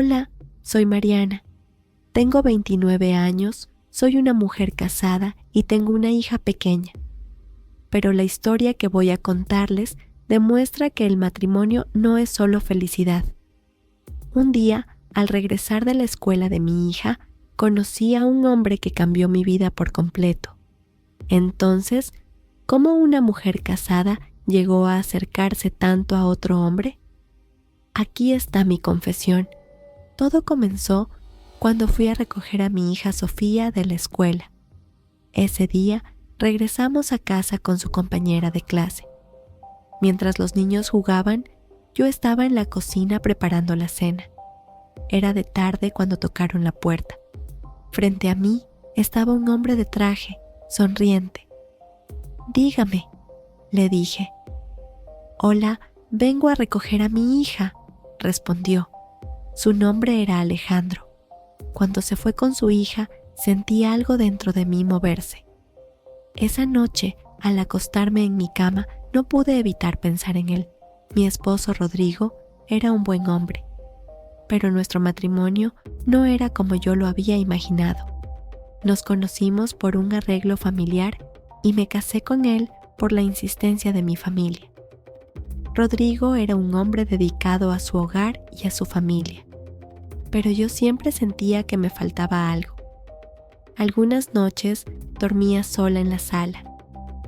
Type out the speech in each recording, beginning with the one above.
Hola, soy Mariana. Tengo 29 años, soy una mujer casada y tengo una hija pequeña. Pero la historia que voy a contarles demuestra que el matrimonio no es solo felicidad. Un día, al regresar de la escuela de mi hija, conocí a un hombre que cambió mi vida por completo. Entonces, ¿cómo una mujer casada llegó a acercarse tanto a otro hombre? Aquí está mi confesión. Todo comenzó cuando fui a recoger a mi hija Sofía de la escuela. Ese día regresamos a casa con su compañera de clase. Mientras los niños jugaban, yo estaba en la cocina preparando la cena. Era de tarde cuando tocaron la puerta. Frente a mí estaba un hombre de traje, sonriente. «Dígame», le dije. «Hola, vengo a recoger a mi hija», respondió. Su nombre era Alejandro. Cuando se fue con su hija, sentí algo dentro de mí moverse. Esa noche, al acostarme en mi cama, no pude evitar pensar en él. Mi esposo Rodrigo era un buen hombre, pero nuestro matrimonio no era como yo lo había imaginado. Nos conocimos por un arreglo familiar y me casé con él por la insistencia de mi familia. Rodrigo era un hombre dedicado a su hogar y a su familia, pero yo siempre sentía que me faltaba algo. Algunas noches dormía sola en la sala.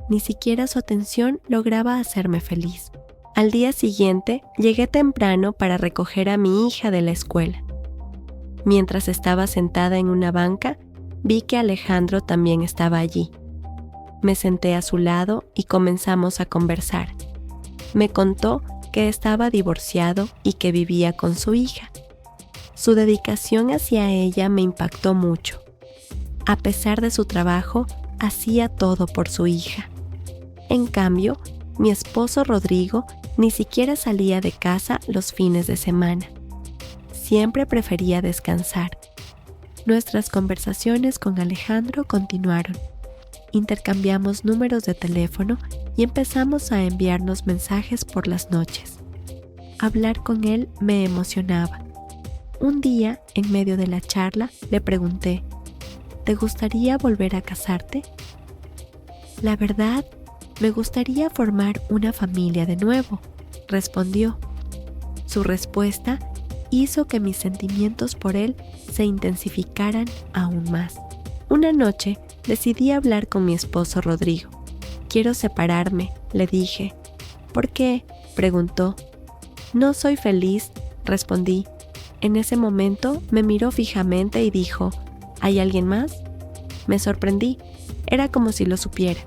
Ni siquiera su atención lograba hacerme feliz. Al día siguiente, llegué temprano para recoger a mi hija de la escuela. Mientras estaba sentada en una banca, vi que Alejandro también estaba allí. Me senté a su lado y comenzamos a conversar. Me contó que estaba divorciado y que vivía con su hija. Su dedicación hacia ella me impactó mucho. A pesar de su trabajo, hacía todo por su hija. En cambio, mi esposo Rodrigo ni siquiera salía de casa los fines de semana. Siempre prefería descansar. Nuestras conversaciones con Alejandro continuaron. Intercambiamos números de teléfono y empezamos a enviarnos mensajes por las noches. Hablar con él me emocionaba. Un día, en medio de la charla, le pregunté: ¿te gustaría volver a casarte? La verdad, me gustaría formar una familia de nuevo, respondió. Su respuesta hizo que mis sentimientos por él se intensificaran aún más. Una noche decidí hablar con mi esposo Rodrigo. «Quiero separarme», le dije. «¿Por qué?», preguntó. «No soy feliz», respondí. En ese momento me miró fijamente y dijo: «¿Hay alguien más?». Me sorprendí. Era como si lo supiera.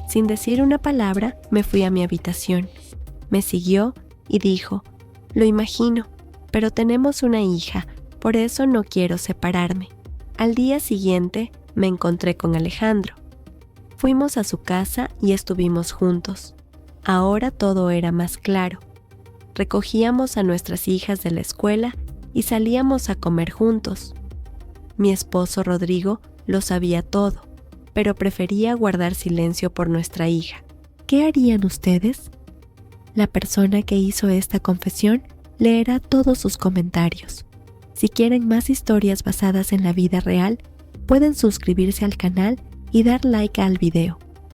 Sin decir una palabra, me fui a mi habitación. Me siguió y dijo: «Lo imagino, pero tenemos una hija, por eso no quiero separarme». Al día siguiente me encontré con Alejandro. Fuimos a su casa y estuvimos juntos. Ahora todo era más claro. Recogíamos a nuestras hijas de la escuela y salíamos a comer juntos. Mi esposo Rodrigo lo sabía todo, pero prefería guardar silencio por nuestra hija. ¿Qué harían ustedes? La persona que hizo esta confesión leerá todos sus comentarios. Si quieren más historias basadas en la vida real, pueden suscribirse al canal y dar like al video.